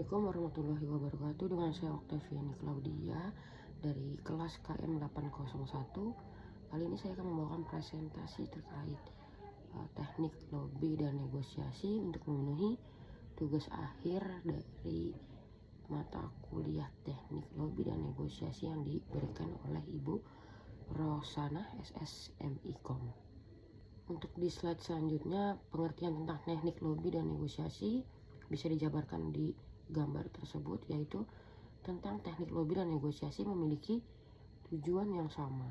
Assalamualaikum warahmatullahi wabarakatuh. Dengan saya Oktaviani Claudia dari kelas KM 801. Kali ini saya akan membawakan presentasi terkait teknik lobby dan negosiasi untuk memenuhi tugas akhir dari mata kuliah teknik lobby dan negosiasi yang diberikan oleh Ibu Rosana SSMIKOM. Untuk di slide selanjutnya, pengertian tentang teknik lobby dan negosiasi bisa dijabarkan di gambar tersebut, yaitu tentang teknik lobby dan negosiasi memiliki tujuan yang sama,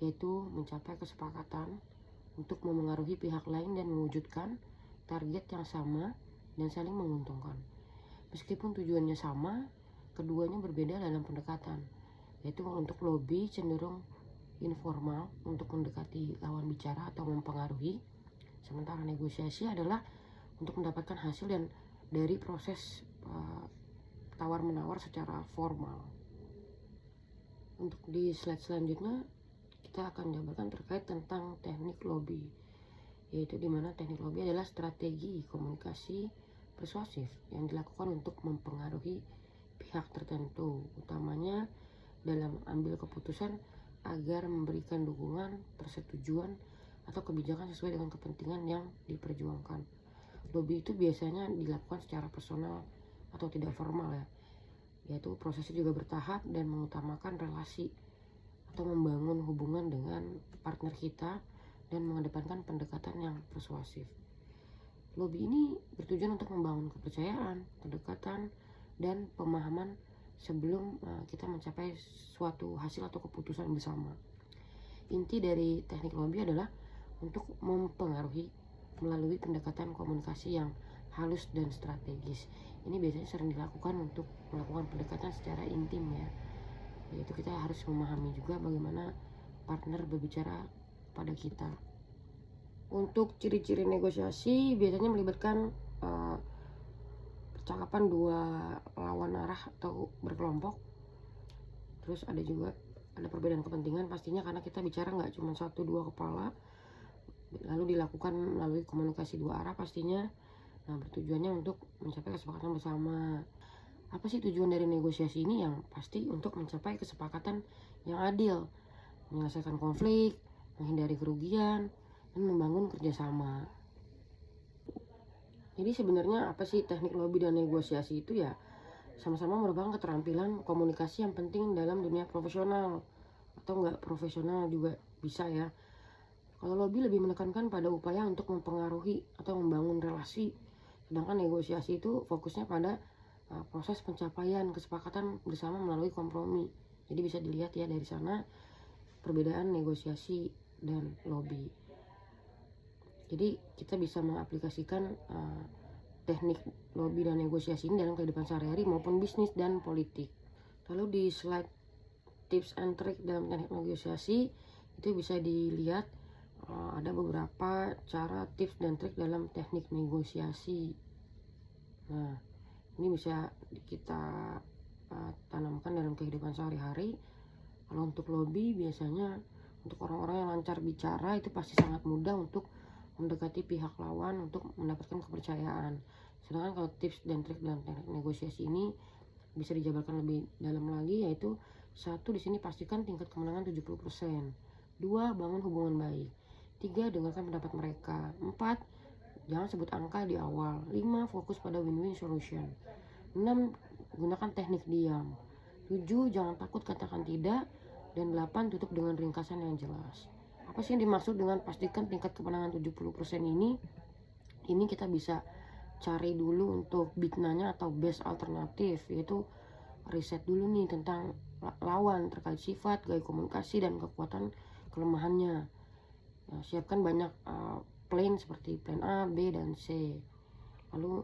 yaitu mencapai kesepakatan untuk memengaruhi pihak lain dan mewujudkan target yang sama dan saling menguntungkan. Meskipun tujuannya sama, keduanya berbeda dalam pendekatan, yaitu untuk lobby cenderung informal untuk mendekati lawan bicara atau mempengaruhi, sementara negosiasi adalah untuk mendapatkan hasil dan dari proses tawar-menawar secara formal. Untuk di slide selanjutnya kita akan jabarkan terkait tentang teknik lobby, yaitu dimana teknik lobby adalah strategi komunikasi persuasif yang dilakukan untuk mempengaruhi pihak tertentu, utamanya dalam ambil keputusan agar memberikan dukungan, persetujuan, atau kebijakan sesuai dengan kepentingan yang diperjuangkan. Lobby itu biasanya dilakukan secara personal atau tidak formal ya, yaitu prosesnya juga bertahap dan mengutamakan relasi atau membangun hubungan dengan partner kita dan mengedepankan pendekatan yang persuasif. Lobby ini bertujuan untuk membangun kepercayaan, kedekatan, dan pemahaman sebelum kita mencapai suatu hasil atau keputusan bersama. Inti dari teknik lobby adalah untuk mempengaruhi melalui pendekatan komunikasi yang halus dan strategis. Ini biasanya sering dilakukan untuk melakukan pendekatan secara intim ya, yaitu kita harus memahami juga bagaimana partner berbicara pada kita. Untuk ciri-ciri negosiasi biasanya melibatkan percakapan dua lawan arah atau berkelompok. Terus ada perbedaan kepentingan pastinya, karena kita bicara nggak cuma satu dua kepala, lalu dilakukan melalui komunikasi dua arah pastinya. Nah, bertujuannya untuk mencapai kesepakatan bersama. Apa sih tujuan dari negosiasi ini? Yang pasti untuk mencapai kesepakatan yang adil, menyelesaikan konflik, menghindari kerugian, dan membangun kerjasama. Jadi sebenarnya apa sih teknik lobby dan negosiasi itu ya? Sama-sama merupakan keterampilan komunikasi yang penting dalam dunia profesional atau enggak profesional juga bisa ya. Kalau lobby lebih menekankan pada upaya untuk mempengaruhi atau membangun relasi, sedangkan negosiasi itu fokusnya pada proses pencapaian kesepakatan bersama melalui kompromi. Jadi bisa dilihat ya dari sana perbedaan negosiasi dan lobby. Jadi kita bisa mengaplikasikan teknik lobby dan negosiasi ini dalam kehidupan sehari-hari maupun bisnis dan politik. Lalu di slide tips and trick dalam teknik negosiasi itu bisa dilihat ada beberapa cara tips dan trik dalam teknik negosiasi. Nah, ini bisa kita tanamkan dalam kehidupan sehari-hari. Kalau untuk lobby biasanya untuk orang-orang yang lancar bicara itu pasti sangat mudah untuk mendekati pihak lawan untuk mendapatkan kepercayaan. Sedangkan kalau tips dan trik dalam teknik negosiasi ini bisa dijabarkan lebih dalam lagi, yaitu 1. Di sini pastikan tingkat kemenangan 70%. 2. Bangun hubungan baik. 3. Dengarkan pendapat mereka. 4. Jangan sebut angka di awal. 5. Fokus pada win-win solution. 6. Gunakan teknik diam. 7. Jangan takut katakan tidak. Dan 8. Tutup dengan ringkasan yang jelas. Apa sih yang dimaksud dengan pastikan tingkat kemenangan 70% ini? Ini kita bisa cari dulu untuk bitnanya atau best alternatif, yaitu riset dulu nih tentang lawan terkait sifat, gaya komunikasi, dan kekuatan kelemahannya. Nah, siapkan banyak plan seperti plan A, B, dan C. Lalu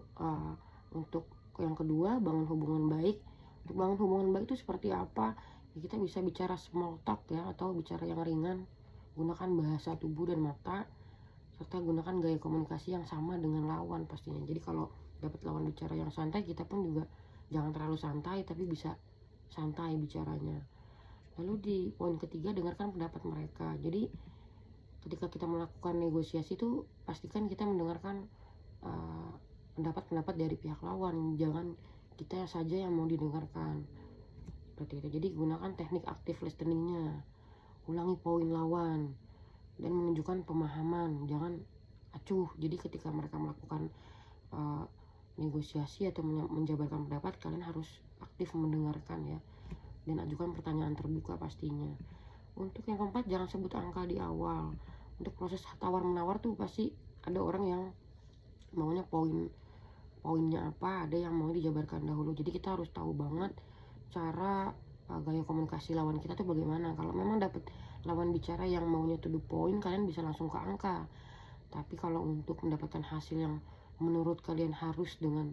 untuk yang kedua, bangun hubungan baik. Untuk bangun hubungan baik itu seperti apa? Ya, kita bisa bicara small talk ya, atau bicara yang ringan. Gunakan bahasa tubuh dan mata, serta gunakan gaya komunikasi yang sama dengan lawan pastinya. Jadi kalau dapat lawan bicara yang santai, kita pun juga jangan terlalu santai, tapi bisa santai bicaranya. Lalu di poin ketiga, dengarkan pendapat mereka. Jadi ketika kita melakukan negosiasi itu pastikan kita mendengarkan pendapat-pendapat dari pihak lawan. Jangan kita saja yang mau didengarkan. Seperti itu. Jadi gunakan teknik active listeningnya, ulangi poin lawan dan menunjukkan pemahaman, jangan acuh. Jadi ketika mereka melakukan negosiasi atau menjabarkan pendapat, kalian harus aktif mendengarkan ya, dan ajukan pertanyaan terbuka pastinya. Untuk yang keempat, jangan sebut angka di awal. Untuk proses tawar menawar tuh pasti ada orang yang maunya poinnya apa, ada yang mau dijabarkan dahulu. Jadi kita harus tahu banget cara gaya komunikasi lawan kita tuh bagaimana. Kalau memang dapat lawan bicara yang maunya to the point, kalian bisa langsung ke angka. Tapi kalau untuk mendapatkan hasil yang menurut kalian harus dengan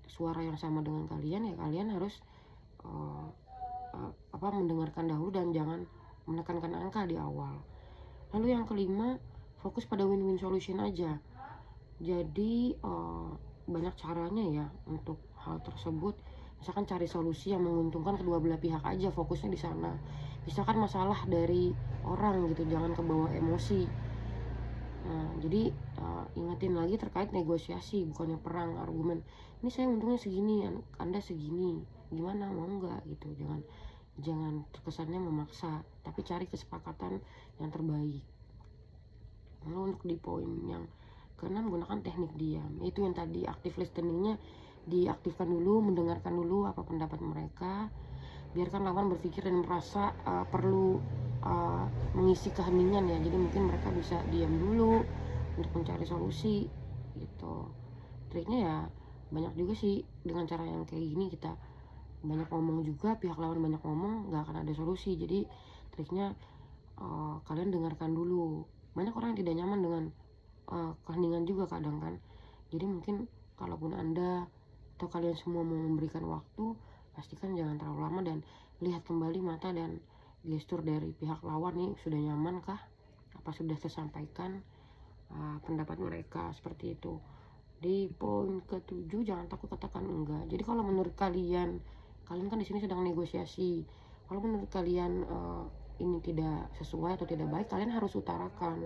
suara yang sama dengan kalian, ya kalian harus mendengarkan dahulu dan jangan menekankan angka di awal. Lalu yang kelima, fokus pada win-win solution aja. Jadi banyak caranya ya untuk hal tersebut. Misalkan cari solusi yang menguntungkan kedua belah pihak aja, fokusnya di sana. Misalkan masalah dari orang gitu, jangan kebawa emosi. Nah, jadi ingetin lagi terkait negosiasi, bukannya perang argumen. Ini saya untungnya segini, Anda segini, gimana, mau nggak gitu. Jangan terkesannya memaksa, tapi cari kesepakatan yang terbaik. Lalu untuk di poin yang keenam, gunakan teknik diam. Itu yang tadi, active listeningnya diaktifkan dulu, mendengarkan dulu apa pendapat mereka. Biarkan lawan berpikir dan merasa perlu mengisi keheningan ya. Jadi mungkin mereka bisa diam dulu untuk mencari solusi gitu. Triknya ya banyak juga sih, dengan cara yang kayak gini kita banyak ngomong juga, pihak lawan banyak ngomong, nggak akan ada solusi. Jadi triknya kalian dengarkan dulu. Banyak orang yang tidak nyaman dengan keheningan juga kadang kan. Jadi mungkin kalaupun Anda atau kalian semua mau memberikan waktu, pastikan jangan terlalu lama dan lihat kembali mata dan gestur dari pihak lawan nih, sudah nyaman kah, apa sudah tersampaikan pendapat mereka, seperti itu. Di poin ke-7, jangan takut katakan enggak. Jadi kalau menurut kalian kan di sini sedang negosiasi, kalau menurut kalian ini tidak sesuai atau tidak baik, kalian harus utarakan,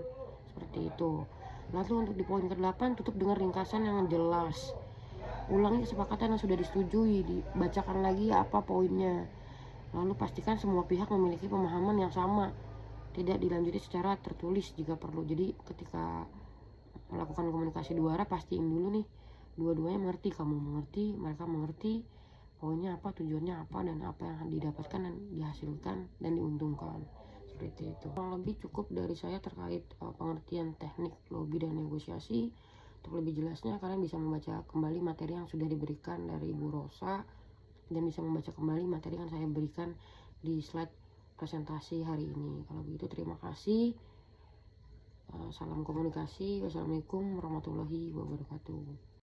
seperti itu. Lalu untuk di poin ke-8, tutup dengan ringkasan yang jelas. Ulangi kesepakatan yang sudah disetujui, dibacakan lagi apa poinnya. Lalu pastikan semua pihak memiliki pemahaman yang sama, tidak dilanjuti secara tertulis jika perlu. Jadi ketika melakukan komunikasi dua arah, pastiin dulu nih dua-duanya mengerti, kamu mengerti, mereka mengerti poinnya apa, tujuannya apa, dan apa yang didapatkan dan dihasilkan dan diuntungkan, seperti itu. Kurang lebih cukup dari saya terkait pengertian teknik lobby dan negosiasi. Untuk lebih jelasnya, kalian bisa membaca kembali materi yang sudah diberikan dari Ibu Rosa, dan bisa membaca kembali materi yang saya berikan di slide presentasi hari ini. Kalau begitu, terima kasih. Salam komunikasi. Wassalamualaikum warahmatullahi wabarakatuh.